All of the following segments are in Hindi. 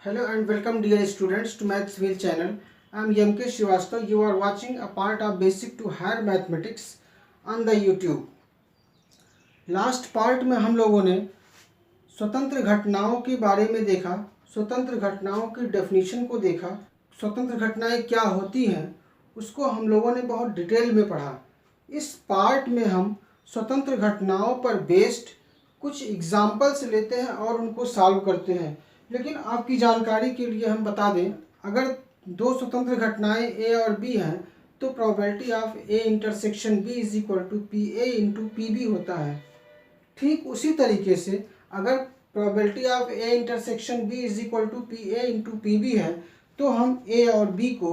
Hello and welcome dear students to Mathsville channel. I am MK Srivastava. You are watching a part of Basic to Higher Mathematics on the YouTube. Last part में हम लोगों ने स्वतंत्र घटनाओं के बारे में देखा, स्वतंत्र घटनाओं की डेफिनेशन को देखा, स्वतंत्र घटनाएं क्या होती हैं उसको हम लोगों ने बहुत डिटेल में पढ़ा। इस पार्ट में हम स्वतंत्र घटनाओं पर बेस्ड कुछ एग्जाम्पल्स लेते हैं और उनको सॉल्व करते हैं। लेकिन आपकी जानकारी के लिए हम बता दें, अगर दो स्वतंत्र घटनाएं ए और बी हैं तो probability of A intersection B is equal to P A into P B होता है। ठीक उसी तरीके से अगर probability of A intersection B is equal to P A into P B है तो हम ए और बी को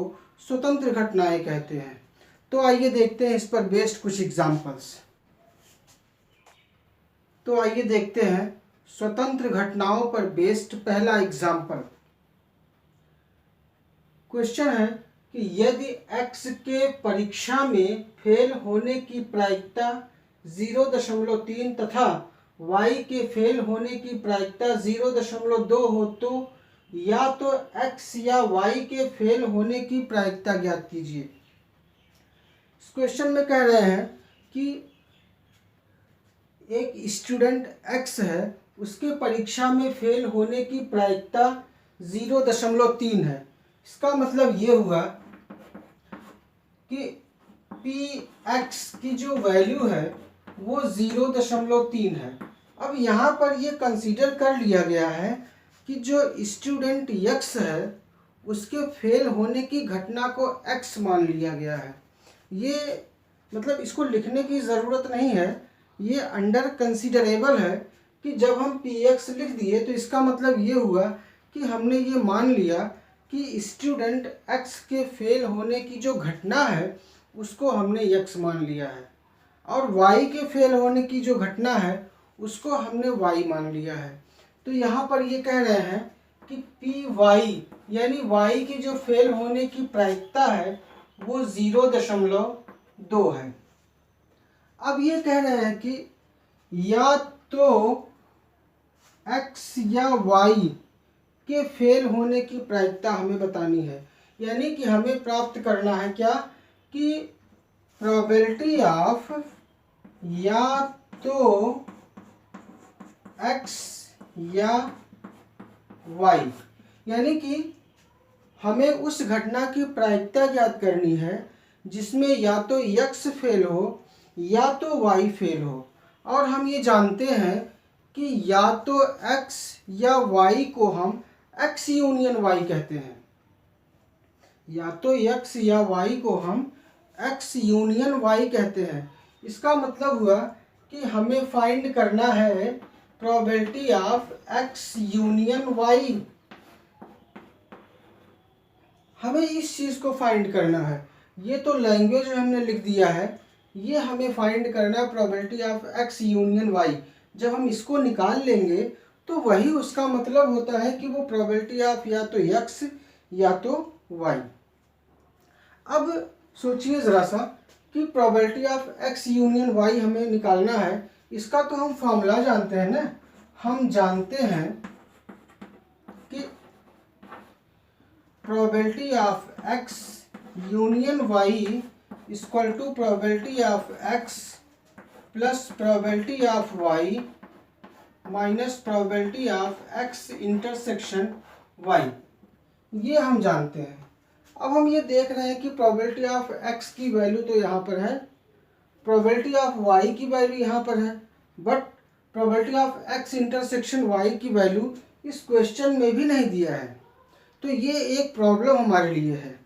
स्वतंत्र घटनाएं कहते हैं। तो आइए देखते हैं इस पर बेस्ड कुछ एग्जाम्पल्स। तो आइए देखते हैं स्वतंत्र घटनाओं पर बेस्ड पहला एग्जाम्पल। क्वेश्चन है कि यदि x के परीक्षा में फेल होने की प्रायिकता 0.3 तथा y के फेल होने की प्रायिकता 0.2 हो तो या तो x या y के फेल होने की प्रायिकता ज्ञात कीजिए। इस क्वेश्चन में कह रहे हैं कि एक स्टूडेंट x है, उसके परीक्षा में फेल होने की प्रायिकता 0.3 है। इसका मतलब ये हुआ कि Px की जो वैल्यू है वो 0.3 है। अब यहाँ पर ये कंसीडर कर लिया गया है कि जो स्टूडेंट x है उसके फेल होने की घटना को x मान लिया गया है। ये मतलब इसको लिखने की ज़रूरत नहीं है, ये अंडर कंसीडरेबल है कि जब हम Px लिख दिए तो इसका मतलब ये हुआ कि हमने ये मान लिया कि स्टूडेंट x के फेल होने की जो घटना है उसको हमने x मान लिया है और y के फेल होने की जो घटना है उसको हमने y मान लिया है। तो यहाँ पर ये कह रहे हैं कि Py यानी y की जो फेल होने की प्रायिकता है वो 0.2 है। अब ये कह रहे हैं कि या तो x या y के फेल होने की प्रायिकता हमें बतानी है, यानी कि हमें प्राप्त करना है क्या कि प्रोबेबिलिटी ऑफ या तो x या y, यानी कि हमें उस घटना की प्रायिकता ज्ञात करनी है जिसमें या तो x फेल हो या तो y फेल हो। और हम ये जानते हैं कि या तो x या y को हम x यूनियन y कहते हैं, या तो x या y को हम x यूनियन y कहते हैं। इसका मतलब हुआ कि हमें फाइंड करना है probability of x union y। हमें इस चीज़ को फाइंड करना है। ये तो लैंग्वेज में हमने लिख दिया है, ये हमें फाइंड करना है probability of x union y। जब हम इसको निकाल लेंगे तो वही उसका मतलब होता है कि वो प्रोबेबिलिटी ऑफ या तो x या तो y। अब सोचिए ज़रा सा कि probability of x union y हमें निकालना है। इसका तो हम फॉर्मूला जानते हैं ना, हम जानते हैं कि probability of x union y equal to probability of x plus probability of y minus probability of x intersection y। ये हम जानते हैं। अब हम ये देख रहे हैं कि प्रोबेबिलिटी ऑफ x की वैल्यू तो यहाँ पर है, प्रोबेबिलिटी ऑफ y की वैल्यू यहाँ पर है, but probability of x intersection y की वैल्यू इस क्वेश्चन में भी नहीं दिया है। तो ये एक प्रॉब्लम हमारे लिए है।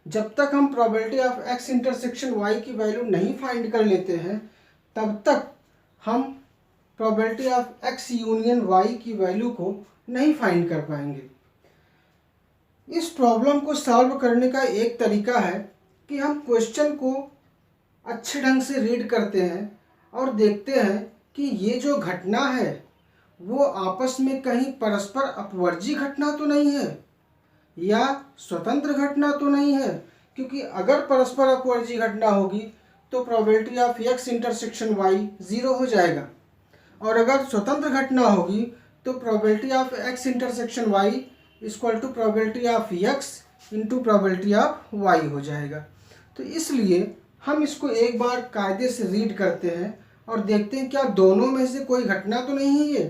जब तक हम probability of x intersection y की वैल्यू नहीं फाइंड कर लेते हैं तब तक हम probability of x union y की वैल्यू को नहीं फाइंड कर पाएंगे। इस प्रॉब्लम को सॉल्व करने का एक तरीका है कि हम क्वेश्चन को अच्छे ढंग से रीड करते हैं और देखते हैं कि ये जो घटना है वो आपस में कहीं परस्पर अपवर्जी घटना तो नहीं है या स्वतंत्र घटना तो नहीं है, क्योंकि अगर परस्पर अपवर्जी घटना होगी तो probability of x intersection y 0 हो जाएगा, और अगर स्वतंत्र घटना होगी तो probability of x intersection y equal to probability of x into probability of y हो जाएगा। तो इसलिए हम इसको एक बार कायदे से रीड करते हैं और देखते हैं क्या दोनों में से कोई घटना तो नहीं है। ये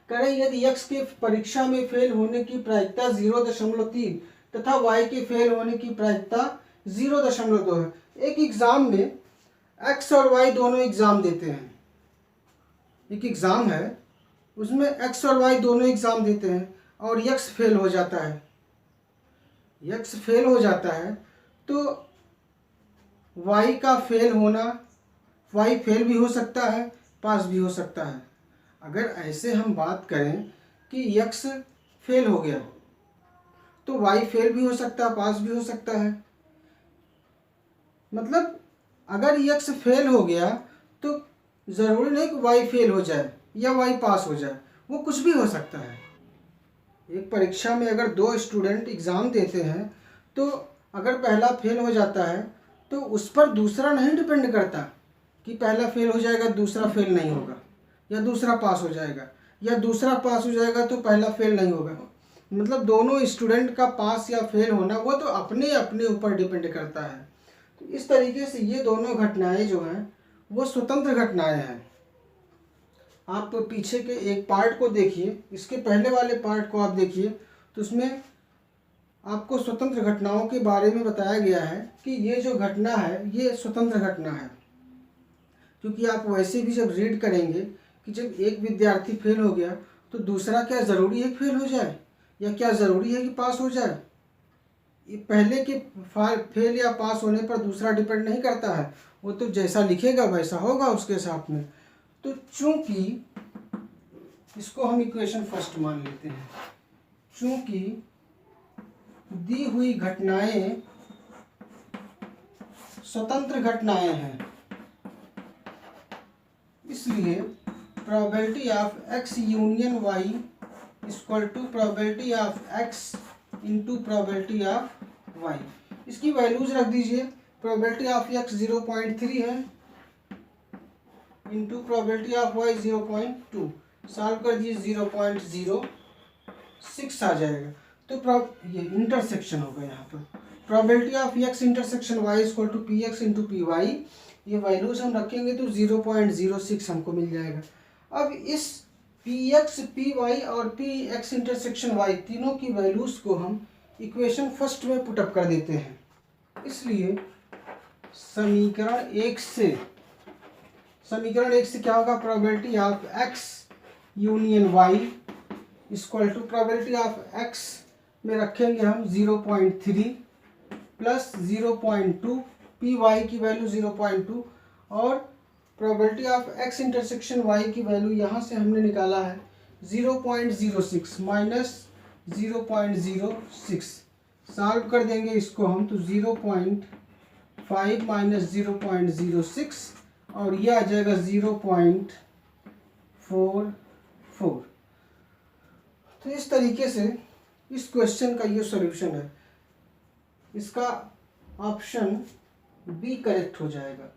कह रहे हैं यदि x के परीक्षा में फेल होने की प्रायिकता 0.3 तथा y के फेल होने की प्रायिकता 0.2 है। एक एग्ज़ाम में x और y दोनों एग्ज़ाम देते हैं, एक एग्ज़ाम है उसमें x और y दोनों एग्ज़ाम देते हैं और x फेल हो जाता है, x फेल हो जाता है तो y का फेल होना, y फेल भी हो सकता है, पास भी हो सकता है। अगर ऐसे हम बात करें कि x फेल हो गया तो y फेल भी हो सकता है, पास भी हो सकता है। मतलब अगर x फेल हो गया तो ज़रूरी नहीं कि y फेल हो जाए या y पास हो जाए, वो कुछ भी हो सकता है। एक परीक्षा में अगर दो स्टूडेंट एग्ज़ाम देते हैं तो अगर पहला फेल हो जाता है तो उस पर दूसरा नहीं डिपेंड करता कि पहला फेल हो जाएगा दूसरा फेल नहीं होगा, या दूसरा पास हो जाएगा, या दूसरा पास हो जाएगा तो पहला फेल नहीं होगा। मतलब दोनों स्टूडेंट का पास या फेल होना वो तो अपने अपने ऊपर डिपेंड करता है। तो इस तरीके से ये दोनों घटनाएं जो हैं वो स्वतंत्र घटनाएं हैं। आप तो पीछे के एक पार्ट को देखिए, इसके पहले वाले पार्ट को आप देखिए तो उसमें आपको स्वतंत्र घटनाओं के बारे में बताया गया है कि ये जो घटना है ये स्वतंत्र घटना है। क्योंकि आप वैसे भी जब रीड करेंगे कि जब एक विद्यार्थी फेल हो गया तो दूसरा क्या ज़रूरी है फेल हो जाए या क्या ज़रूरी है कि पास हो जाए। ये पहले के फेल या पास होने पर दूसरा डिपेंड नहीं करता है, वो तो जैसा लिखेगा वैसा होगा उसके साथ में। तो चूंकि इसको हम इक्वेशन फर्स्ट मान लेते हैं, चूंकि दी हुई घटनाएं स्वतंत्र घटनाएं हैं इसलिए probability of x union y equal to probability of x into probability of y। इसकी वैल्यूज रख दीजिए। प्रोबेबिलिटी ऑफ x 0.3 है into probability of y 0.2, solve कर दीजिए 0.06 आ जाएगा। तो ये इंटरसेक्शन होगा यहाँ पर। Probability of x intersection y equal to P X into P Y, ये वैल्यूज हम रखेंगे तो 0.06 हमको मिल जाएगा। अब इस पी एक्स पी वाई और पी एक्स इंटरसेक्शन वाई तीनों की वैल्यूज को हम इक्वेशन फर्स्ट में पुटअप कर देते हैं। इसलिए समीकरण एक से क्या होगा, probability of x union y equal to probability of x में रखेंगे हम 0.3 प्लस 0.2, पी वाई की वैल्यू 0.2 और probability of x intersection y की वैल्यू यहाँ से हमने निकाला है 0.06 माइनस 0.06। सॉल्व कर देंगे इसको हम तो 0.5 माइनस 0.06 और ये आ जाएगा 0.44। तो इस तरीके से इस क्वेश्चन का ये सॉल्यूशन है। इसका ऑप्शन बी करेक्ट हो जाएगा,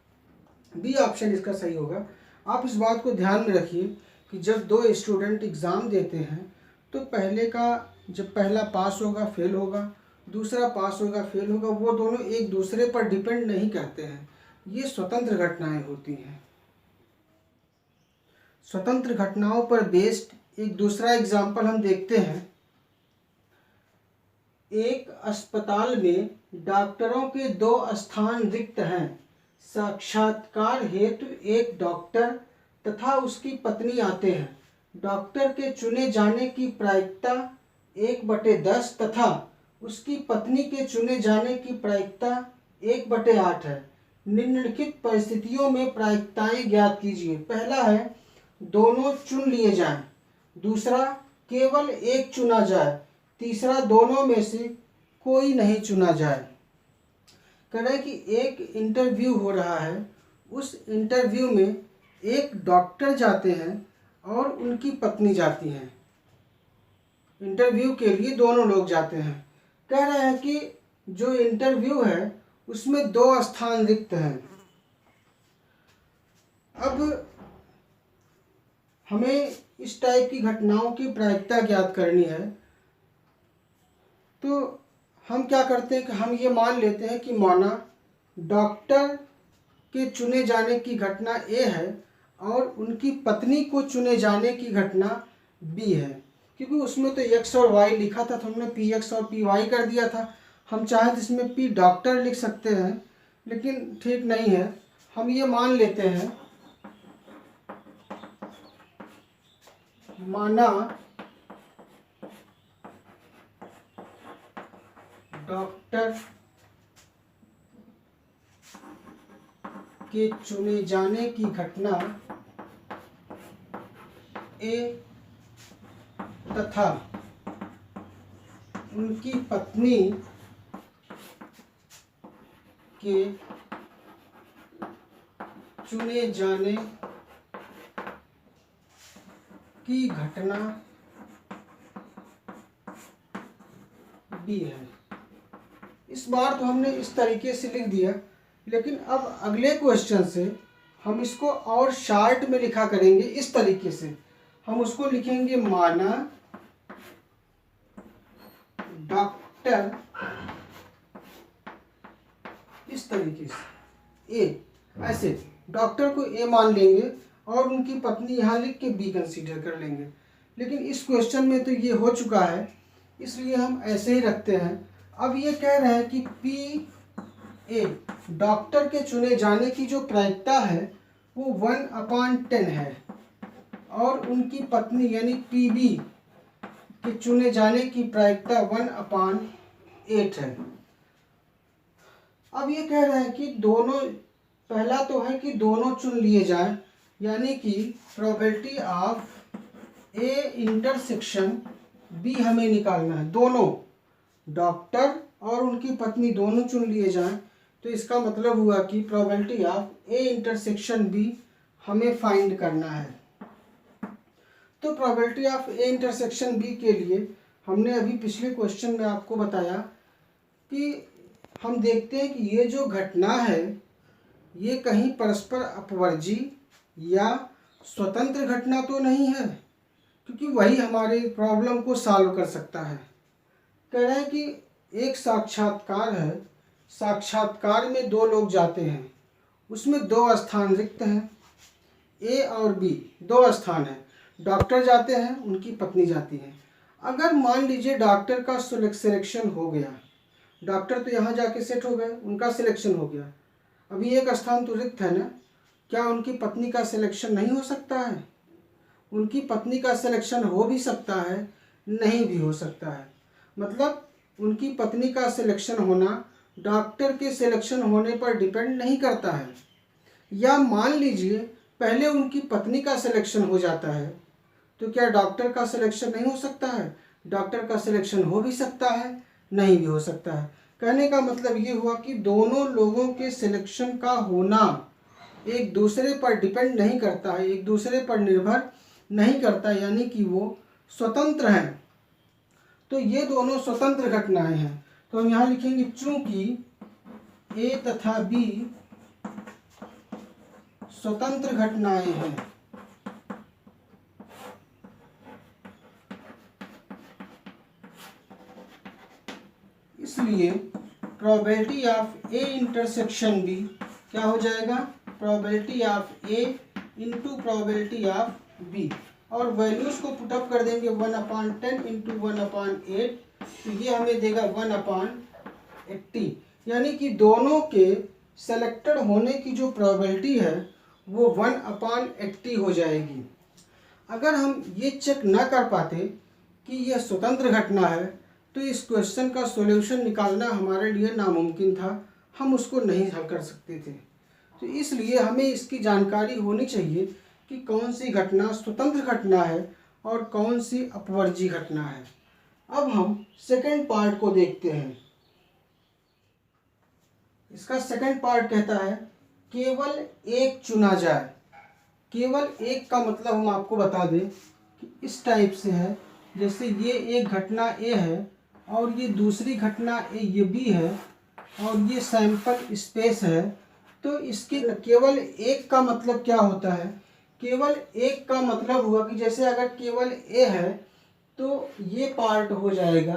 बी ऑप्शन इसका सही होगा। आप इस बात को ध्यान में रखिए कि जब दो स्टूडेंट एग्ज़ाम देते हैं तो पहले का जब पहला पास होगा फेल होगा, दूसरा पास होगा फेल होगा, वो दोनों एक दूसरे पर डिपेंड नहीं करते हैं, ये स्वतंत्र घटनाएं होती हैं। स्वतंत्र घटनाओं पर बेस्ड एक दूसरा एग्जाम्पल हम देखते हैं। एक अस्पताल में डॉक्टरों के 2 स्थान रिक्त हैं। साक्षात्कार हेतु एक डॉक्टर तथा उसकी पत्नी आते हैं। डॉक्टर के चुने जाने की प्रायिकता 1/10 तथा उसकी पत्नी के चुने जाने की प्रायिकता 1/8 है। निम्नलिखित परिस्थितियों में प्रायिकताएं ज्ञात कीजिए। पहला है दोनों चुन लिए जाएं, दूसरा केवल एक चुना जाए, तीसरा दोनों में से कोई नहीं चुना जाए। कह रहे हैं कि एक इंटरव्यू हो रहा है, उस इंटरव्यू में एक डॉक्टर जाते हैं और उनकी पत्नी जाती हैं। इंटरव्यू के लिए दोनों लोग जाते हैं। कह रहे हैं कि जो इंटरव्यू है उसमें 2 स्थान रिक्त हैं। अब हमें इस टाइप की घटनाओं की प्रायिकता ज्ञात करनी है। तो हम क्या करते हैं कि हम ये मान लेते हैं कि माना डॉक्टर के चुने जाने की घटना ए है और उनकी पत्नी को चुने जाने की घटना बी है, क्योंकि उसमें तो एक्स और वाई लिखा था तो हमने पी एक्स और पी वाई कर दिया था। हम चाहे तो इसमें पी डॉक्टर लिख सकते हैं, लेकिन ठीक नहीं है। हम ये मान लेते हैं, माना डॉक्टर के चुने जाने की घटना ए तथा उनकी पत्नी के चुने जाने की घटना बी है। इस बार तो हमने इस तरीके से लिख दिया, लेकिन अब अगले क्वेश्चन से हम इसको और शार्ट में लिखा करेंगे। इस तरीके से हम उसको लिखेंगे, माना डॉक्टर, इस तरीके से ए, ऐसे डॉक्टर को ए मान लेंगे और उनकी पत्नी यहाँ लिख के बी कंसीडर कर लेंगे। लेकिन इस क्वेश्चन में तो ये हो चुका है, इसलिए हम ऐसे ही रखते हैं। अब ये कह रहे हैं कि पी ए, डॉक्टर के चुने जाने की जो प्रायिकता है वो 1/10 है और उनकी पत्नी यानी पी बी के चुने जाने की प्रायिकता 1/8 है। अब ये कह रहे हैं कि दोनों, पहला तो है कि दोनों चुन लिए जाएं, यानी कि probability of A intersection B हमें निकालना है। दोनों डॉक्टर और उनकी पत्नी दोनों चुन लिए जाएं, तो इसका मतलब हुआ कि probability of A intersection B हमें फाइंड करना है। तो probability of A intersection B के लिए हमने अभी पिछले क्वेश्चन में आपको बताया कि हम देखते हैं कि ये जो घटना है ये कहीं परस्पर अपवर्जी या स्वतंत्र घटना तो नहीं है, क्योंकि वही हमारे प्रॉब्लम को सॉल्व कर सकता है। कह रहे हैं कि एक साक्षात्कार है, साक्षात्कार में 2 लोग जाते हैं, उसमें 2 स्थान रिक्त हैं, ए और बी 2 स्थान हैं। डॉक्टर जाते हैं, उनकी पत्नी जाती है। अगर मान लीजिए डॉक्टर का सिलेक्शन हो गया, डॉक्टर तो यहाँ जाके सेट हो गए, उनका सिलेक्शन हो गया, अभी एक स्थान तो रिक्त है ना, क्या उनकी पत्नी का सिलेक्शन नहीं हो सकता है? उनकी पत्नी का सिलेक्शन हो भी सकता है, नहीं भी हो सकता है। मतलब उनकी पत्नी का सिलेक्शन होना डॉक्टर के सिलेक्शन होने पर डिपेंड नहीं करता है। या मान लीजिए पहले उनकी पत्नी का सिलेक्शन हो जाता है, तो क्या डॉक्टर का सिलेक्शन नहीं हो सकता है? डॉक्टर का सिलेक्शन हो भी सकता है, नहीं भी हो सकता है। कहने का मतलब ये हुआ कि दोनों लोगों के सिलेक्शन का होना एक दूसरे पर डिपेंड नहीं करता है, एक दूसरे पर निर्भर नहीं करता, यानी कि वो स्वतंत्र हैं। तो ये दोनों स्वतंत्र घटनाएं हैं। तो हम यहाँ लिखेंगे चूंकि ए तथा बी स्वतंत्र घटनाएं हैं, इसलिए probability of A intersection B क्या हो जाएगा? Probability of A into probability of B, और वैल्यूज को पुटअप कर देंगे 1/10 इंटू 1/8, तो ये हमें देगा 1/80, यानी कि दोनों के सेलेक्टेड होने की जो प्रोबेबिलिटी है वो 1/80 हो जाएगी। अगर हम ये चेक ना कर पाते कि यह स्वतंत्र घटना है, तो इस क्वेश्चन का सॉल्यूशन निकालना हमारे लिए नामुमकिन था, हम उसको नहीं हल कर सकते थे। तो इसलिए हमें इसकी जानकारी होनी चाहिए कि कौन सी घटना स्वतंत्र घटना है और कौन सी अपवर्जी घटना है। अब हम सेकंड पार्ट को देखते हैं। इसका सेकंड पार्ट कहता है केवल एक चुना जाए। केवल एक का मतलब हम आपको बता दें कि इस टाइप से है, जैसे ये एक घटना ए है और ये दूसरी घटना ए ये बी है और ये सैंपल स्पेस है। तो इसके केवल एक का मतलब क्या होता है? केवल एक का मतलब हुआ कि जैसे अगर केवल ए है तो ये पार्ट हो जाएगा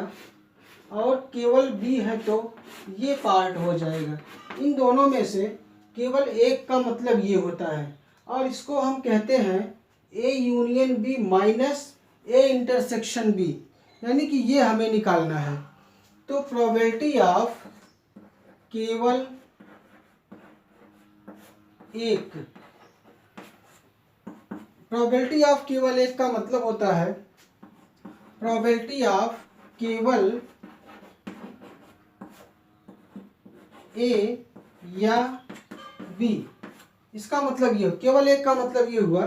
और केवल बी है तो ये पार्ट हो जाएगा। इन दोनों में से केवल एक का मतलब ये होता है और इसको हम कहते हैं A union B minus A intersection B, यानी कि ये हमें निकालना है। तो प्रोबेबिलिटी ऑफ केवल एक, प्रोबेबिलिटी ऑफ केवल एक का मतलब होता है प्रोबेबिलिटी ऑफ केवल ए या बी। इसका मतलब ये, केवल एक का मतलब ये हुआ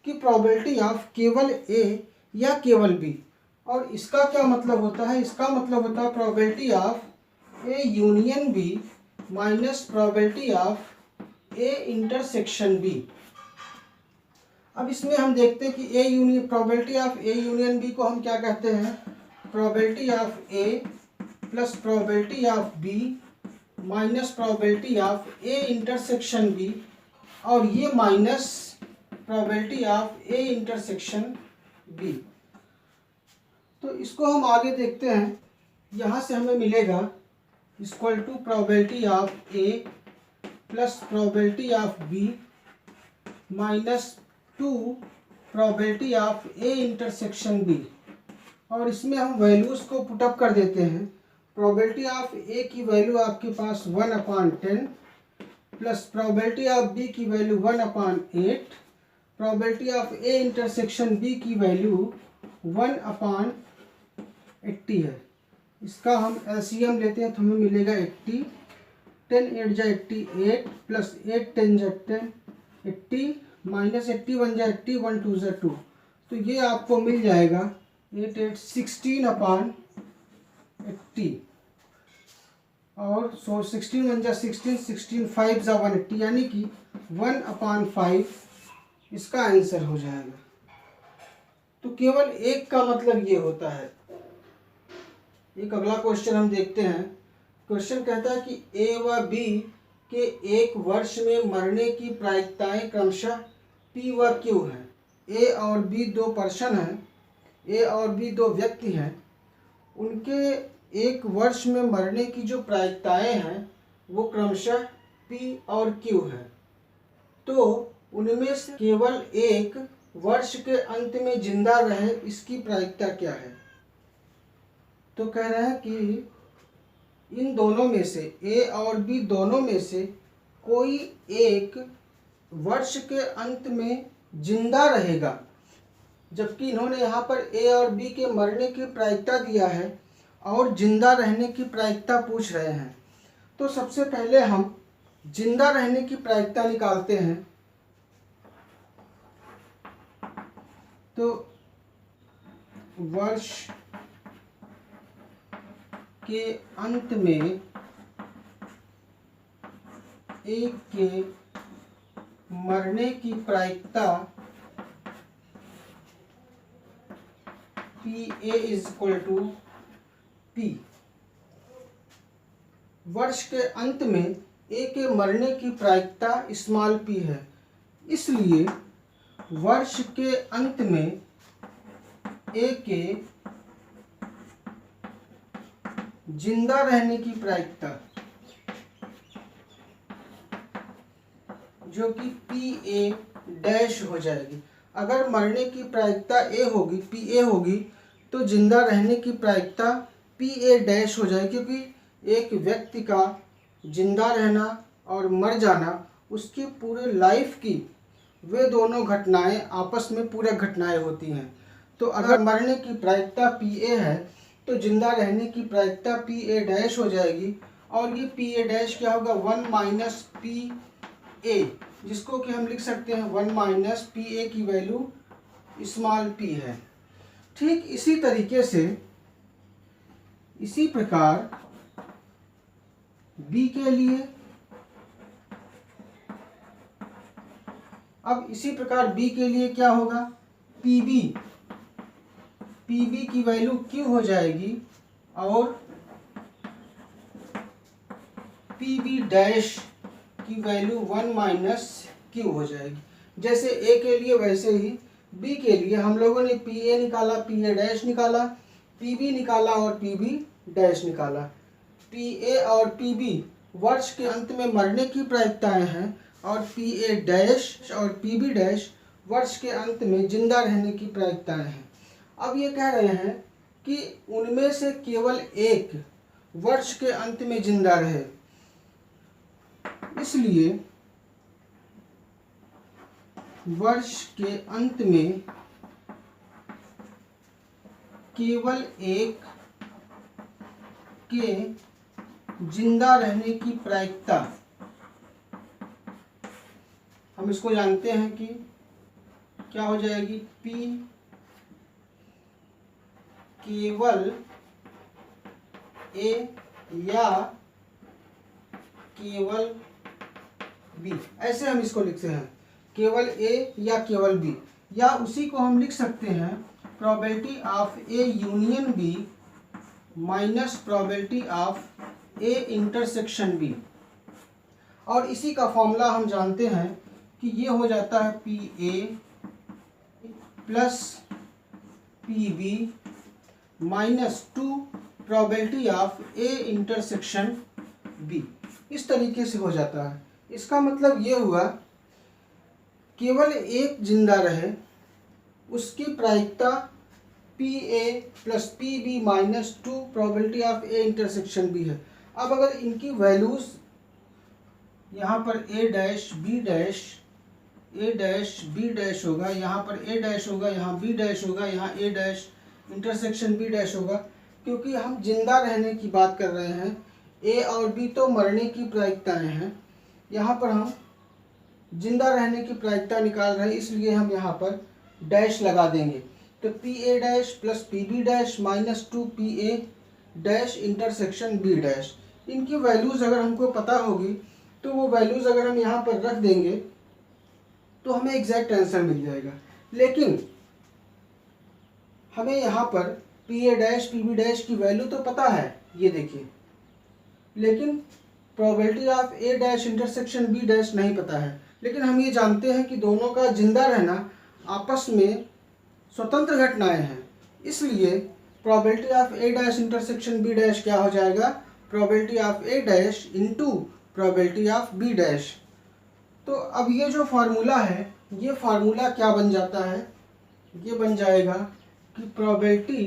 कि प्रोबेबिलिटी ऑफ केवल ए या केवल बी। और इसका क्या मतलब होता है, इसका मतलब होता है probability of A union B minus probability of A intersection B. अब इसमें हम देखते हैं कि A union, probability of A union B को हम क्या कहते हैं, probability of A plus probability of B minus probability of A intersection B, और ये minus probability of A intersection B. तो इसको हम आगे देखते हैं। यहाँ से हमें मिलेगा equal to probability of A plus probability of B minus 2 probability of A intersection B. और इसमें हम वैल्यूज़ को पुटअप कर देते हैं। प्रोबेबिलिटी ऑफ ए की वैल्यू आपके पास 1/10 प्लस प्रोबेबिलिटी ऑफ बी की value 1/8, probability of A intersection B की वैल्यू 1/80 है। इसका हम एलसीएम लेते हैं तो हमें मिलेगा 80, 10 8 जा 88 प्लस 8 10 जा 10, 80 माइनस 80 1 जा 80, 1 2 जा 2, तो ये आपको मिल जाएगा 8 8 16/80 और 16 1 जा 16, 16 5 जा 180, यानी कि 1/5 इसका आंसर हो जाएगा। तो केवल एक का मतलब ये होता है। एक अगला क्वेश्चन हम देखते हैं। क्वेश्चन कहता है कि ए व बी के एक वर्ष में मरने की प्रायिकताएं क्रमशः पी व क्यू हैं। ए और बी दो पर्सन हैं, ए और बी दो व्यक्ति हैं, उनके एक वर्ष में मरने की जो प्रायिकताएं हैं वो क्रमशः पी और क्यू हैं। तो उनमें से केवल एक वर्ष के अंत में जिंदा रहे, इसकी प्रायिकता क्या है। तो कह रहे हैं कि इन दोनों में से, ए और बी दोनों में से कोई एक वर्ष के अंत में जिंदा रहेगा, जबकि इन्होंने यहाँ पर ए और बी के मरने की प्रायिकता दिया है और जिंदा रहने की प्रायिकता पूछ रहे हैं। तो सबसे पहले हम जिंदा रहने की प्रायिकता निकालते हैं। तो वर्ष के अंत में एक के मरने की प्रायिकता P A is equal to P. वर्ष के अंत में ए के मरने की प्रायिकता स्मॉल पी है, इसलिए वर्ष के अंत में ए के जिंदा रहने की प्रायिकता, जो कि पी ए डैश हो जाएगी। अगर मरने की प्रायिकता ए होगी, पी ए होगी, तो जिंदा रहने की प्रायिकता पी ए डैश हो जाएगी, क्योंकि एक व्यक्ति का जिंदा रहना और मर जाना उसकी पूरे लाइफ की वे दोनों घटनाएं आपस में पूरक घटनाएं होती हैं। तो अगर मरने की प्रायिकता पी ए है तो जिंदा रहने की प्रायिकता पी ए डैश हो जाएगी, और ये पी ए डैश क्या होगा, 1 माइनस पी ए, जिसको कि हम लिख सकते हैं 1 माइनस पी ए की वैल्यू स्मॉल पी है। ठीक इसी तरीके से, इसी प्रकार बी के लिए, अब इसी प्रकार बी के लिए क्या होगा, पी बी की वैल्यू क्यू हो जाएगी और पी बी डैश की वैल्यू 1 माइनस क्यू हो जाएगी। जैसे ए के लिए वैसे ही बी के लिए हम लोगों ने पी ए निकाला, पी ए डैश निकाला, पी बी निकाला और पी बी डैश निकाला। पी ए और पी बी वर्ष के अंत में मरने की प्रायिकताएं हैं और पी ए डैश और पी बी डैश वर्ष के अंत में जिंदा रहने की प्रायिकताएं हैं। अब ये कह रहे हैं कि उनमें से केवल एक वर्ष के अंत में जिंदा रहे, इसलिए वर्ष के अंत में केवल एक के जिंदा रहने की प्रायिकता, हम इसको जानते हैं कि क्या हो जाएगी, पी केवल ए या केवल बी, ऐसे हम इसको लिखते हैं, केवल ए या केवल बी। या उसी को हम लिख सकते हैं probability of A union B minus probability of A intersection B. और इसी का फॉर्मूला हम जानते हैं कि ये हो जाता है P A plus P B minus 2 probability of A intersection B. इस तरीके से हो जाता है। इसका मतलब ये हुआ केवल एक जिंदा रहे उसकी प्रायिकता P A plus P B minus 2 probability of A intersection B है। अब अगर इनकी वैल्यूज यहाँ पर ए डैश बी डैश होगा, यहाँ पर ए डैश होगा, यहाँ बी डैश होगा, यहाँ ए डैश इंटरसेक्शन बी डैश होगा, क्योंकि हम जिंदा रहने की बात कर रहे हैं। ए और बी तो मरने की प्रायिकताएं हैं, यहाँ पर हम जिंदा रहने की प्रायिकता निकाल रहे हैं, इसलिए हम यहाँ पर डैश लगा देंगे। तो P A dash plus P B dash minus 2 P A dash intersection B dash. इनकी वैल्यूज़ अगर हमको पता होगी तो वो वैल्यूज़ अगर हम यहाँ पर रख देंगे तो हमें एग्जैक्ट आंसर मिल जाएगा। लेकिन हमें यहाँ पर P A dash P B dash की वैल्यू तो पता है, ये देखिए, लेकिन probability of A dash intersection B dash नहीं पता है। लेकिन हम ये जानते हैं कि दोनों का जिंदा रहना आपस में स्वतंत्र घटनाएं हैं, इसलिए probability of A dash intersection B dash क्या हो जाएगा, probability of A dash into probability of B dash. तो अब ये जो फार्मूला है, ये फार्मूला क्या बन जाता है, ये बन जाएगा कि प्रोबेबिलिटी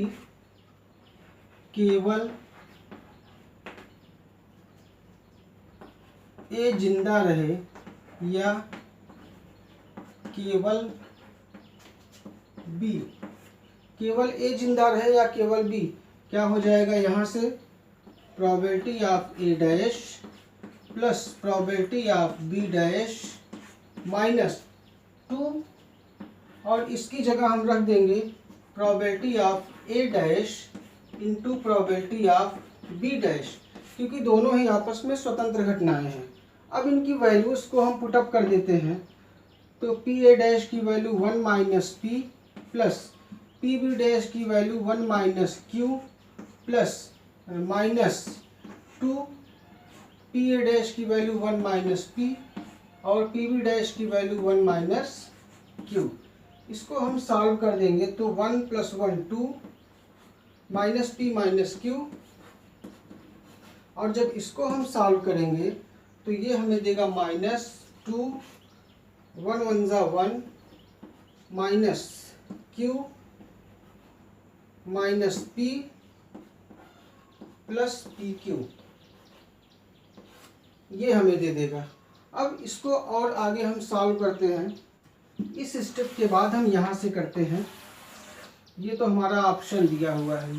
केवल ए जिंदा रहे या केवल बी, केवल ए जिंदा रहे या केवल बी, क्या हो जाएगा यहाँ से probability of A dash plus probability of B dash minus 2, और इसकी जगह हम रख देंगे probability of A dash into probability of B dash, क्योंकि दोनों ही आपस में स्वतंत्र घटनाएं हैं। अब इनकी वैल्यूज़ को हम पुटअप कर देते हैं, तो पी ए डैश की value 1 minus P plus P B dash की value 1 minus Q plus minus 2 P A dash की वैल्यू 1 माइनस पी और पी बी डैश की वैल्यू 1 माइनस क्यू। इसको हम सॉल्व कर देंगे तो 1 plus 1 2 minus P minus Q, और जब इसको हम सॉल्व करेंगे तो ये हमें देगा माइनस 2 1 1 जा 1 minus Q minus P plus P Q, ये हमें दे देगा। अब इसको और आगे हम सॉल्व करते हैं। इस स्टेप के बाद हम यहाँ से करते हैं, ये तो हमारा ऑप्शन दिया हुआ है,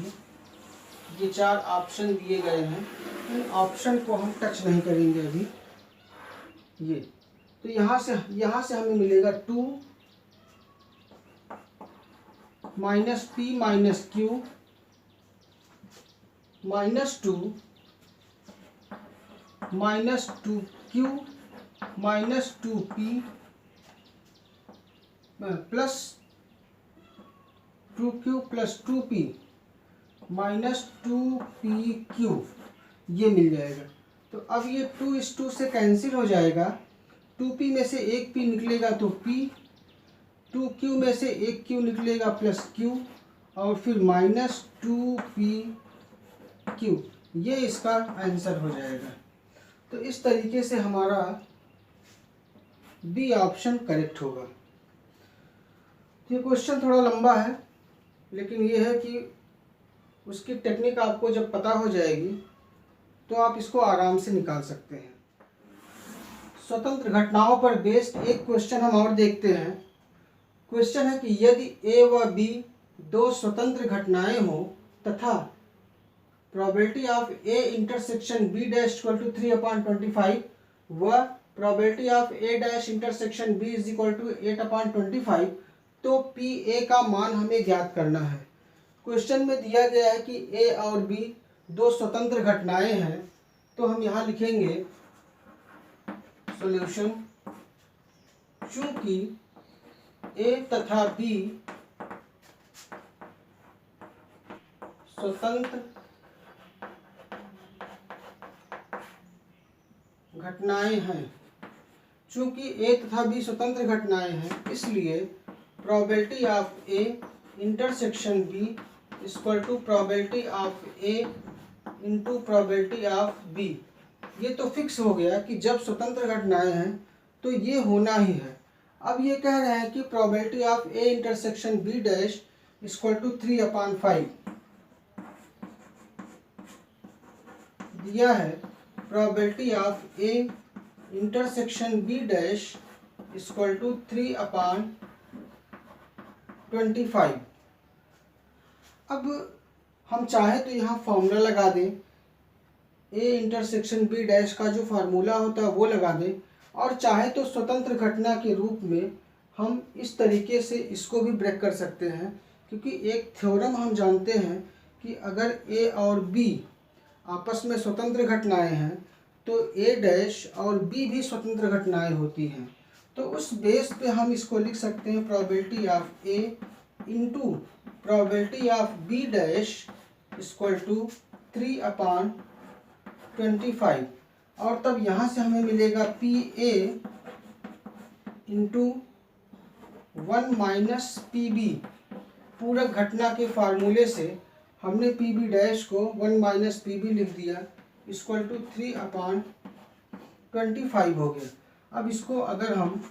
ये 4 ऑप्शन दिए गए हैं, इन ऑप्शन को हम टच नहीं करेंगे अभी। ये तो यहाँ से हमें मिलेगा 2 minus P minus Q minus 2 minus 2 Q minus 2 P plus 2 Q plus 2 P minus 2 P Q, ये मिल जाएगा। तो अब ये 2 इस 2 से कैंसिल हो जाएगा, 2p में से एक p निकलेगा तो p, 2q में से एक q निकलेगा प्लस q, और फिर माइनस 2p क्यू, ये इसका आंसर हो जाएगा। तो इस तरीके से हमारा बी ऑप्शन करेक्ट होगा। ये क्वेश्चन थोड़ा लंबा है, लेकिन ये है कि उसकी टेक्निक आपको जब पता हो जाएगी तो आप इसको आराम से निकाल सकते हैं। स्वतंत्र घटनाओं पर बेस्ड एक क्वेश्चन हम और देखते हैं। क्वेश्चन है कि यदि ए व बी दो स्वतंत्र घटनाएं हो तथा probability of A intersection B dash equal to 3/25 व probability of A dash intersection B is equal to 8/25, तो पी ए का मान हमें ज्ञात करना है। क्वेश्चन में दिया गया है कि ए और बी दो स्वतंत्र घटनाएं हैं, तो हम यहाँ लिखेंगे सॉल्यूशन, चूंकि ए तथा बी स्वतंत्र घटनाएं हैं, चूंकि ए तथा बी स्वतंत्र घटनाएं हैं, इसलिए probability of A intersection B equal to probability of A into probability of B. ये तो फिक्स हो गया कि जब स्वतंत्र घटनाएं हैं तो ये होना ही है। अब ये कह रहे हैं कि probability of A intersection B dash equal to 3/5 दिया है। Probability of A intersection B dash equal to 3/25। अब हम चाहे तो यहाँ फॉर्मूला लगा दें, ए इंटरसेक्शन बी डैश का जो फार्मूला होता है वो लगा दें, और चाहे तो स्वतंत्र घटना के रूप में हम इस तरीके से इसको भी ब्रेक कर सकते हैं, क्योंकि एक थ्योरम हम जानते हैं कि अगर ए और बी आपस में स्वतंत्र घटनाएं हैं तो ए डैश और बी भी स्वतंत्र घटनाएं होती हैं। तो उस बेस पे हम इसको लिख सकते हैं probability of A into probability of B dash equal to 3/25, और तब यहाँ से हमें मिलेगा P A into 1 minus P B. पूरक घटना के फार्मूले से हमने पी बी डैश को 1 माइनस पी बी लिख दिया, इक्वल टू 3/25 हो गया। अब इसको अगर हम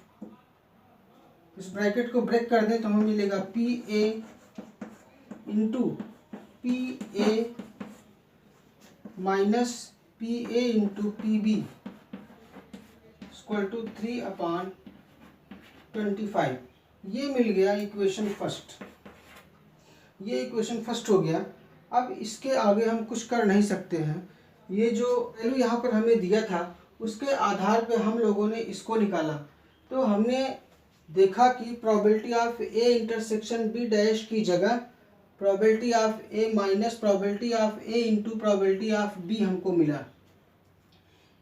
इस ब्रैकेट को ब्रेक कर दें तो हमें मिलेगा P A into P A minus P A into P B equal to 3/25। ये मिल गया इक्वेशन फर्स्ट। ये इक्वेशन फर्स्ट हो गया। अब इसके आगे हम कुछ कर नहीं सकते हैं। ये जो वैल्यू यहाँ पर हमें दिया था उसके आधार पे हम लोगों ने इसको निकाला, तो हमने देखा कि probability of A intersection B dash की जगह probability of A minus probability of A into probability of B हमको मिला।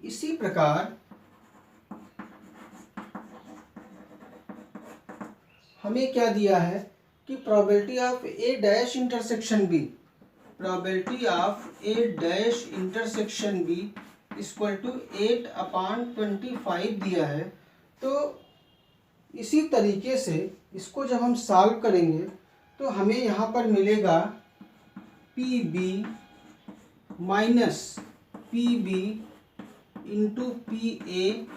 इसी प्रकार हमें क्या दिया है कि probability of A dash intersection B, probability of A dash intersection B equal to 8/25 दिया है। तो इसी तरीके से इसको जब हम सॉल्व करेंगे तो हमें यहाँ पर मिलेगा P B minus P B into P A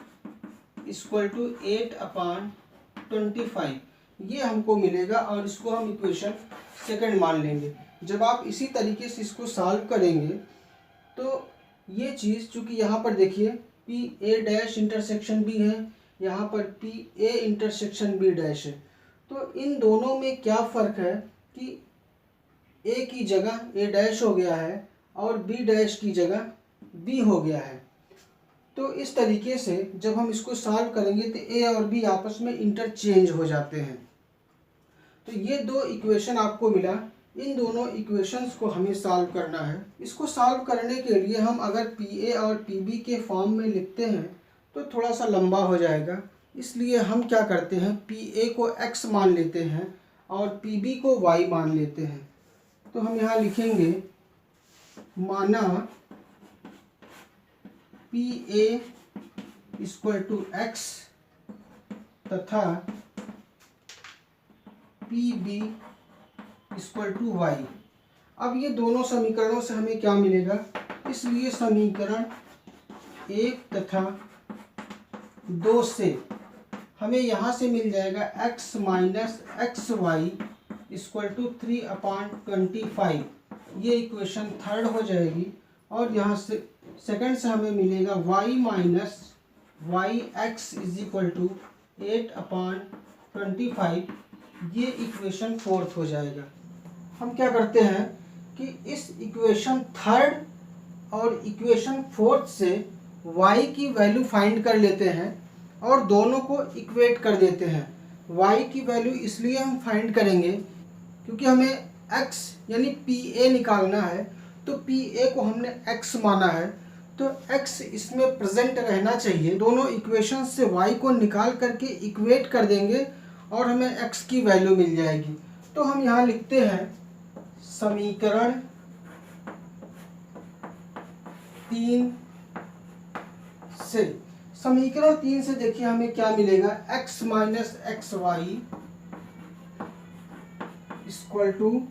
equal to 8/25, ये हमको मिलेगा, और इसको हम इक्वेशन सेकंड मान लेंगे। जब आप इसी तरीके से इसको सॉल्व करेंगे तो ये चीज़, चूँकि यहाँ पर देखिए P A dash intersection B है, यहाँ पर P A intersection B dash है, तो इन दोनों में क्या फ़र्क है कि ए की जगह ए डैश हो गया है और बी डैश की जगह बी हो गया है। तो इस तरीके से जब हम इसको सॉल्व करेंगे तो ए और बी आपस में इंटरचेंज हो जाते हैं। तो ये दो इक्वेशन आपको मिला, इन दोनों इक्वेशंस को हमें सॉल्व करना है। इसको सॉल्व करने के लिए हम अगर पी ए और पी बी के फॉर्म में लिखते हैं तो थोड़ा सा लंबा हो जाएगा, इसलिए हम क्या करते हैं, पी ए को x मान लेते हैं और पी बी को y मान लेते हैं। तो हम यहाँ लिखेंगे माना P A equal to x तथा P B equal to y। अब ये दोनों समीकरणों से हमें क्या मिलेगा, इसलिए समीकरण 1 तथा 2 से हमें यहाँ से मिल जाएगा x minus X Y equal to 3/25। ये इक्वेशन थर्ड हो जाएगी। और यहाँ से सेकंड से हमें मिलेगा y minus Y X is equal to 8/25। ये इक्वेशन फोर्थ हो जाएगा। हम क्या करते हैं कि इस इक्वेशन थर्ड और इक्वेशन फोर्थ से y की वैल्यू फाइंड कर लेते हैं और दोनों को इक्वेट कर देते हैं। y की वैल्यू इसलिए हम फाइंड करेंगे क्योंकि हमें x यानी PA निकालना है, तो PA को हमने x माना है, तो x इसमें प्रेजेंट रहना चाहिए। दोनों इक्वेशन से y को निकाल करके इक्वेट कर देंगे और हमें x की वैल्यू मिल जाएगी। तो हम यहाँ लिखते हैं समीकरण 3 से, समीकरण 3 से देखिए हमें क्या मिलेगा, x minus X Y equal to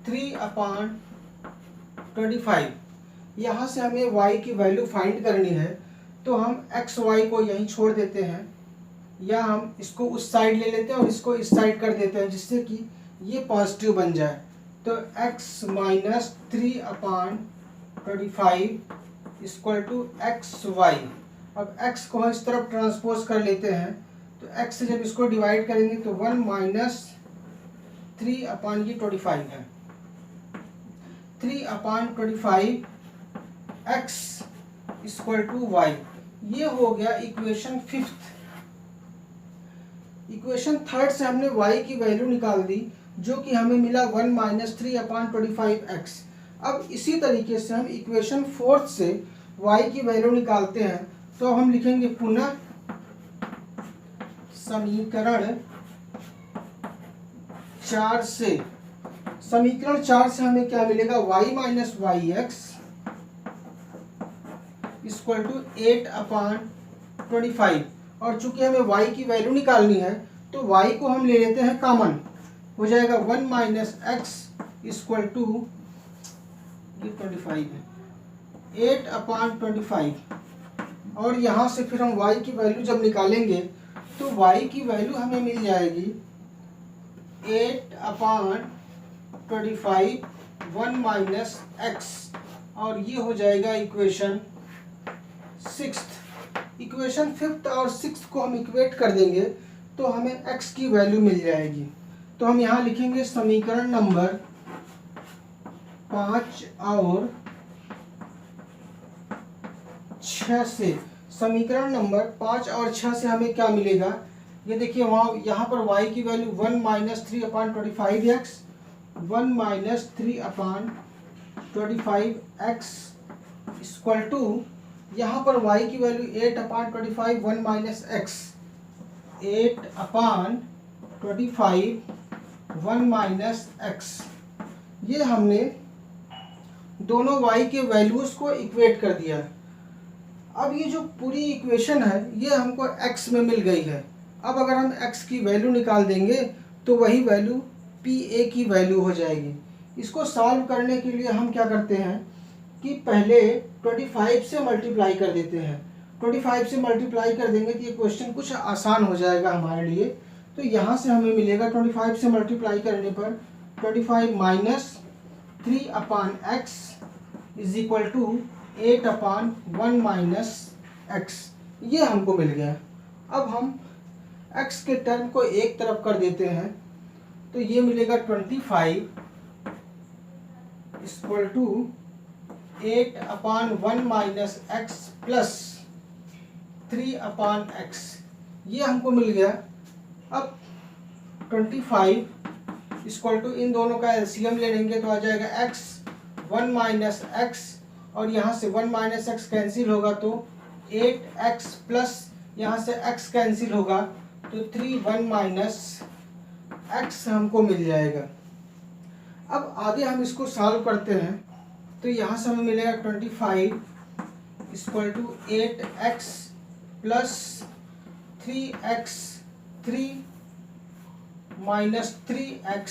3/25। यहाँ से हमें y की वैल्यू फाइंड करनी है, तो हम एक्स वाई को यहीं छोड़ देते हैं या हम इसको उस साइड ले लेते हैं और इसको इस साइड कर देते हैं जिससे कि ये पॉजिटिव बन जाए। तो x minus 3/25 equal to x y. अब x को इस तरफ ट्रांसपोज कर लेते हैं, तो x से जब इसको डिवाइड करेंगे तो 1 माइनस 3/25 है। 3/25 x इक्वल टू वाई। ये हो गया इक्वेशन फिफ्थ। इक्वेशन थर्ड से हमने y की वैल्यू निकाल दी जो कि हमें मिला 1 माइनस 3/25x। अब इसी तरीके से हम इक्वेशन फोर्थ से y की वैल्यू निकालते हैं, तो हम लिखेंगे पुनः समीकरण 4 से, समीकरण 4 से हमें क्या मिलेगा, y minus Y x equal to 8/25। और चूंकि हमें y की वैल्यू निकालनी है तो y को हम ले लेते हैं कॉमन, हो जाएगा 1 माइनस एक्स इक्वल टू 25 है 8/25। और यहाँ से फिर हम y की वैल्यू जब निकालेंगे तो y की वैल्यू हमें मिल जाएगी 8/25 1 माइनस एक्स, और ये हो जाएगा इक्वेशन सिक्स्थ। इक्वेशन फिफ्थ और सिक्स्थ को हम इक्वेट कर देंगे तो हमें x की वैल्यू मिल जाएगी। तो हम यहाँ लिखेंगे समीकरण नंबर 5 और 6 से, समीकरण नंबर 5 और 6 से हमें क्या मिलेगा, ये देखिए वहाँ यहाँ पर y की value 1 minus 3/25x 1 minus 3/25x equal to, यहाँ पर y की value 8/25 1 minus x 8/25 1 minus x। ये हमने दोनों y के वैल्यूज को इक्वेट कर दिया। अब ये जो पूरी इक्वेशन है ये हमको x में मिल गई है। अब अगर हम x की वैल्यू निकाल देंगे तो वही वैल्यू PA की वैल्यू हो जाएगी। इसको सॉल्व करने के लिए हम क्या करते हैं कि पहले 25 से मल्टीप्लाई कर देते हैं। 25 से मल्टीप्लाई कर देंगे तो ये क्वेश्चन कुछ आसान हो जाएगा हमारे लिए। तो यहाँ से हमें मिलेगा 25 से मल्टीप्लाई करने पर 25 minus 3/x is equal to 8/1 minus x। ये हमको मिल गया। अब हम x के टर्म को एक तरफ कर देते हैं तो ये मिलेगा 25 equal to 8/1 minus x plus 3/x। ये हमको मिल गया। अब 25 इक्वल टू, इन दोनों का एलसीएम ले लेंगे तो आ जाएगा x 1 माइनस एक्स, और यहाँ से 1 माइनस एक्स कैंसिल होगा तो 8x प्लस यहाँ से x कैंसिल होगा तो 3 1 माइनस x हमको मिल जाएगा। अब आगे हम इसको सॉल्व करते हैं तो यहाँ से हमें मिलेगा 25 equal to 8x plus 3x 3 minus 3x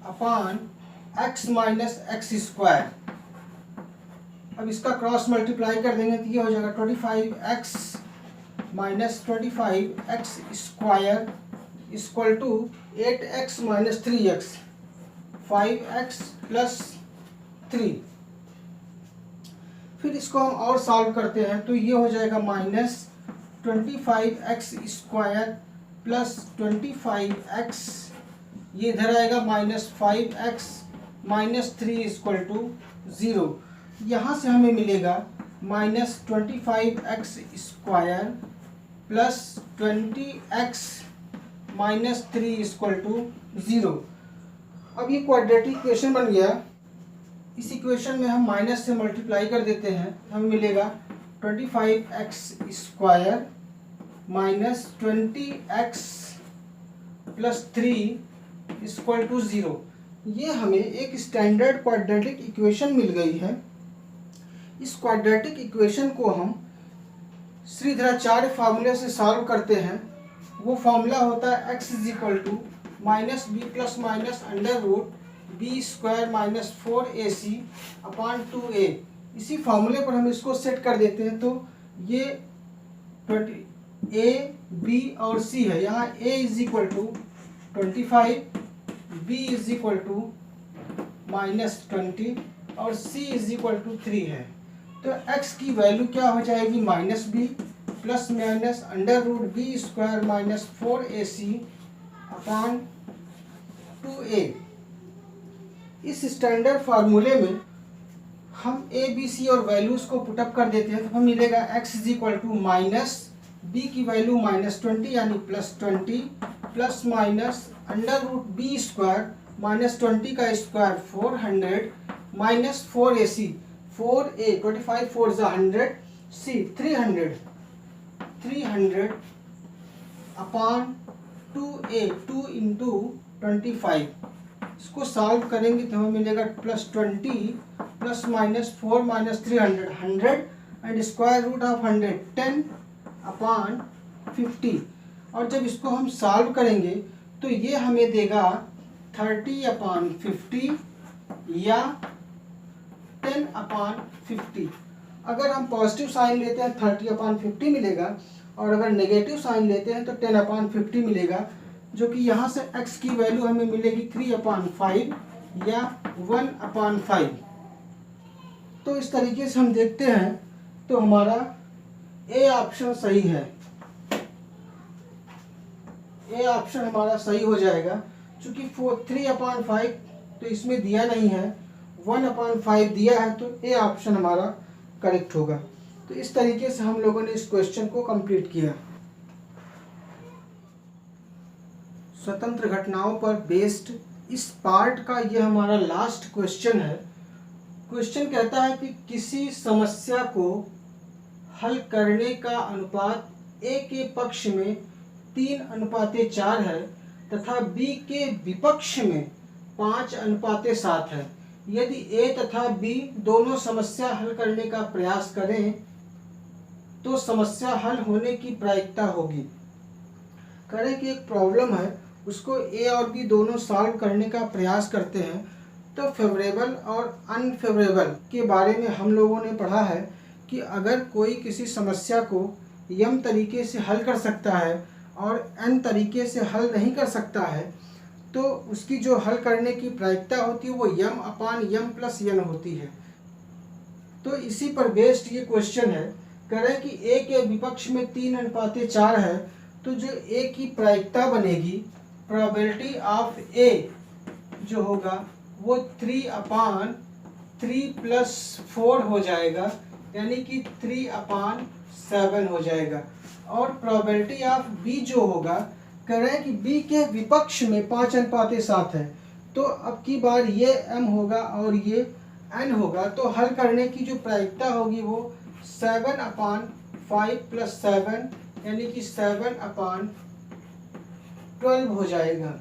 upon x minus x square. अब इसका क्रॉस मल्टीप्लाई कर देंगे तो ये हो जाएगा 25x minus 25x square equal to 8x minus 3x 5x plus 3। फिर इसको हम और सॉल्व करते हैं तो ये हो जाएगा minus 25x square plus 25x, ये इधर आएगा minus 5x minus 3 equal to 0। यहाँ से हमें मिलेगा minus 25x square plus 20x minus 3 equal to 0। अब ये क्वाड्रेटिक इक्वेशन बन गया। इस इक्वेशन में हम माइनस से मल्टीप्लाई कर देते हैं, हमें मिलेगा 25x square minus 20x plus 3 equal to 0। ये हमें एक स्टैंडर्ड क्वाड्रेटिक इक्वेशन मिल गई है। इस क्वाड्रेटिक इक्वेशन को हम श्रीधराचार्य फार्मूले से सॉल्व करते हैं। वो फार्मूला होता है x is equal to minus b plus minus under root b square minus 4ac upon 2a। इसी फार्मूले पर हम इसको सेट कर देते हैं तो ये 20 a b और c है। यहाँ a is equal to 25, b is equal to minus 20 और c इज इक्वल टू 3 है। तो x की वैल्यू क्या हो जाएगी, minus b plus minus under root b square minus 4ac upon 2a। इस स्टैंडर्ड फार्मूले में हम ए बी सी और वैल्यूज़ को पुटअप कर देते हैं तो हमें मिलेगा x is equal to minus b की वैल्यू माइनस 20 यानी plus 20 plus minus under root b square minus 20 का square 400 minus 4ac 4a 25 4 100 c 300 upon 2a 2 into 25। इसको सॉल्व करेंगे तो हमें मिलेगा plus 20 plus minus 4 minus 300 100 and square root of 100 10 upon 50। और जब इसको हम सॉल्व करेंगे तो ये हमें देगा 30 अपॉन 50 या 10 अपॉन 50। अगर हम पॉजिटिव साइन लेते हैं 30 अपॉन 50 मिलेगा और अगर नेगेटिव साइन लेते हैं तो 10 अपॉन 50 मिलेगा, जो कि यहाँ से x की वैल्यू हमें मिलेगी 3 अपॉन 5 या 1 अपॉन 5। तो इस तरीके से हम देखते हैं तो हमारा ए ऑप्शन सही है। ए ऑप्शन हमारा सही हो जाएगा क्योंकि 3 अपॉन 5 तो इसमें दिया नहीं है, 1 अपॉन 5 दिया है, तो ए ऑप्शन हमारा करेक्ट होगा। तो इस तरीके से हम लोगों ने इस क्वेश्चन को कंप्लीट किया। स्वतंत्र घटनाओं पर बेस्ड इस पार्ट का ये हमारा लास्ट क्वेश्चन है। क्वेश्चन कहता है कि किसी समस्या को हल करने का अनुपात a के पक्ष में 3:4 है तथा b के विपक्ष में 5:7 है। यदि a तथा b दोनों समस्या हल करने का प्रयास करें तो समस्या हल होने की प्रायिकता होगी। करें कि एक प्रॉब्लम है, उसको a और b दोनों सॉल्व करने का प्रयास करते हैं तो फेवरेबल और अनफेवरेबल के बारे में हम लोगों ने पढ़ा है कि अगर कोई किसी समस्या को यम तरीके से हल कर सकता है और n तरीके से हल नहीं कर सकता है तो उसकी जो हल करने की प्रायिकता होती है वो यम अपान यम प्लस n होती है। तो इसी पर बेस्ड ये क्वेश्चन है। करें कि a के विपक्ष में 3:4 है तो जो a की प्रायिकता बनेगी, प्रोबेबिलिटी ऑफ a जो होगा वो 3/3 प्लस 4 हो जाएगा, यानी कि 3/7 हो जाएगा। और प्रोबेबिलिटी ऑफ b जो होगा, कह रहे हैं कि b के विपक्ष में 5:7 है तो अब की बार ये m होगा और ये n होगा, तो हल करने की जो प्रायिकता होगी वो 7/5 प्लस 7 यानी कि 7/12 हो जाएगा।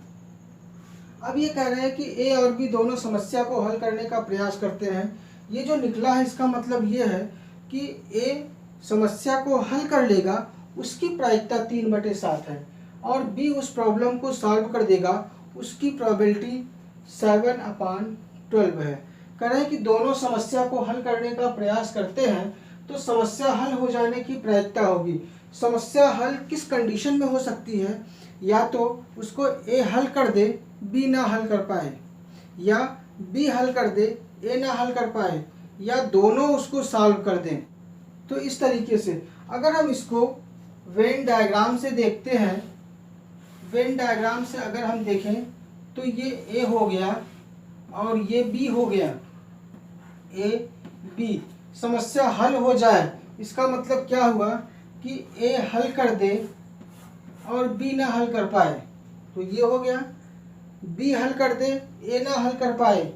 अब ये कह रहे हैं कि a और b दोनों समस्या को हल करने का प्रयास करते हैं। ये जो निकला है इसका मतलब ये है कि a समस्या को हल कर लेगा, उसकी प्रायिकता 3/7 है और b उस प्रॉब्लम को सॉल्व कर देगा, उसकी प्रोबेबिलिटी 7/12 12 है। कह रहे हैं कि दोनों समस्या को हल करने का प्रयास करते हैं तो समस्या हल हो जाने की प्रायिकता होगी। समस्या हल किस कंडीशन में हो सकती है? या तो उसको ए हल कर दे, बी ना हल कर पाए, या बी हल कर दे, ए ना हल कर पाए, या दोनों उसको सॉल्व कर दें। तो इस तरीके से अगर हम इसको वेन डायग्राम से देखते हैं, वेन डायग्राम से अगर हम देखें तो ये ए हो गया और ये बी हो गया, ए बी। समस्या हल हो जाए इसका मतलब क्या हुआ कि ए हल कर दे और बी ना हल कर पाए, तो ये हो गया। बी हल कर दे, ए ना हल कर पाए,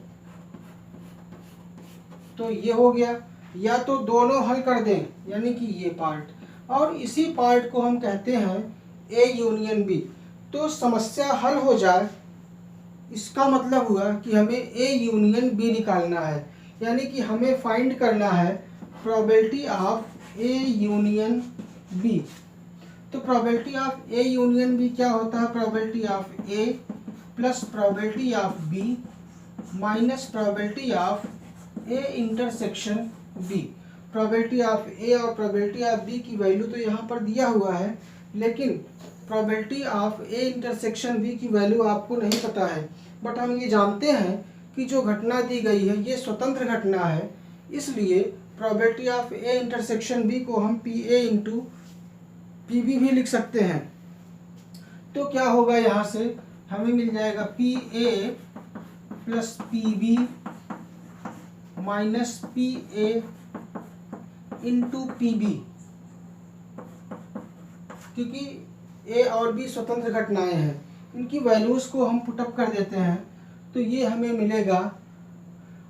तो ये हो गया। या तो दोनों हल कर दें, यानी कि ये पार्ट, और इसी पार्ट को हम कहते हैं ए यूनियन बी। तो समस्या हल हो जाए इसका मतलब हुआ कि हमें ए यूनियन बी निकालना है, यानी कि हमें फाइंड करना है probability of A union B. तो probability of A union B क्या होता है? Probability of A plus probability of B minus probability of A intersection B. Probability of A और प्रोबेबिलिटी ऑफ बी की वैल्यू तो यहाँ पर दिया हुआ है, लेकिन probability of A intersection B की वैल्यू आपको नहीं पता है। बट हम ये जानते हैं कि जो घटना दी गई है ये स्वतंत्र घटना है, इसलिए probability of A intersection B को हम P A into P B भी लिख सकते हैं। तो क्या होगा, यहाँ से हमें मिल जाएगा P A plus P B minus P A into P B, क्योंकि ए और बी स्वतंत्र घटनाएं हैं। इनकी वैल्यूज़ को हम पुटअप कर देते हैं तो ये हमें मिलेगा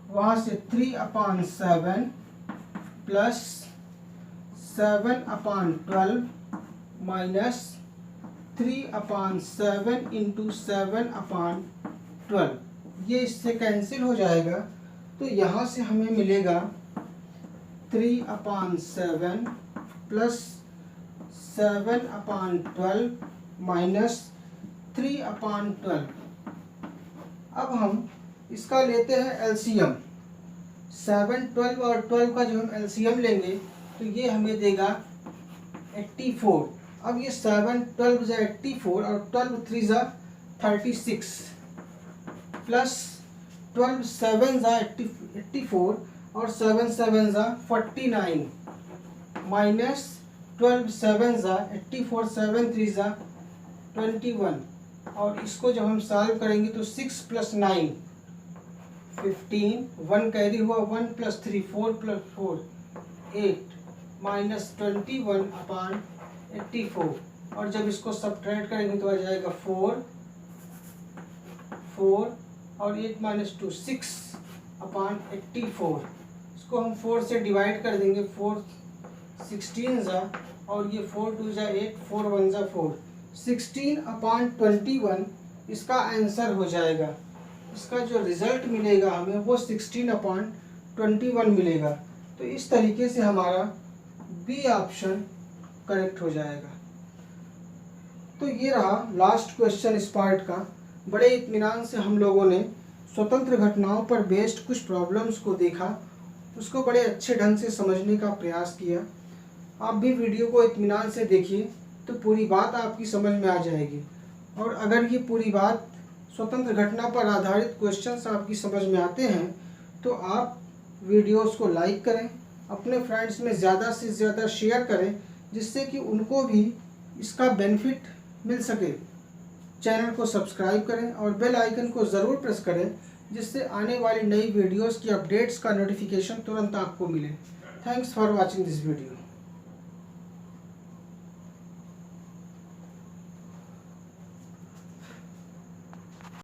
वहाँ से 3/7 प्लस 7/12 माइनस 3/7 इंटू 7/12। ये इससे कैंसिल हो जाएगा, तो यहाँ से हमें मिलेगा 3/7 प्लस 7/12 माइनस 3/12। अब हम इसका लेते हैं एलसीएम। 7, 12 और 12 का जो हम एलसीएम लेंगे तो ये हमें देगा 84। अब ये 7, 12 जा 84 और 12 3 जा 36 प्लस 12 7 जा 84 और 7 7 जा 49 माइनस 12 7 जा 84 7 3 जा 21। और इसको जब हम सॉल्व करेंगे तो 6 + 9 15, 1 कैरी हुआ, 1 + 3 4 + 4 8 माइनस 21/84। और जब इसको सब्ट्रैक्ट करेंगे तो आ जाएगा 4 और 8 - 2 6/84। इसको हम 4 से डिवाइड कर देंगे, 4 16 जा और ये 4 2 जा 8 4 1 जा 4, 16/21 इसका आंसर हो जाएगा। इसका जो रिजल्ट मिलेगा हमें वो 16/21 मिलेगा। तो इस तरीके से हमारा बी ऑप्शन करेक्ट हो जाएगा। तो ये रहा लास्ट क्वेश्चन इस पार्ट का। बड़े इत्मीनान से हम लोगों ने स्वतंत्र घटनाओं पर बेस्ड कुछ प्रॉब्लम्स को देखा, उसको बड़े अच्छे ढंग से समझने का प्रयास किया। आप भी वीडियो को इत्मीनान से देखिए तो पूरी बात आपकी समझ में आ जाएगी। और अगर ये पूरी बात स्वतंत्र घटना पर आधारित क्वेश्चंस आपकी समझ में आते हैं तो आप वीडियोस को लाइक करें, अपने फ्रेंड्स में ज़्यादा से ज़्यादा शेयर करें, जिससे कि उनको भी इसका बेनिफिट मिल सके। चैनल को सब्सक्राइब करें और बेल आइकन को ज़रूर प्रेस करें, जिससे आने वाली नई वीडियोस की अपडेट्स का नोटिफिकेशन तुरंत आपको मिले। Thanks for watching this video.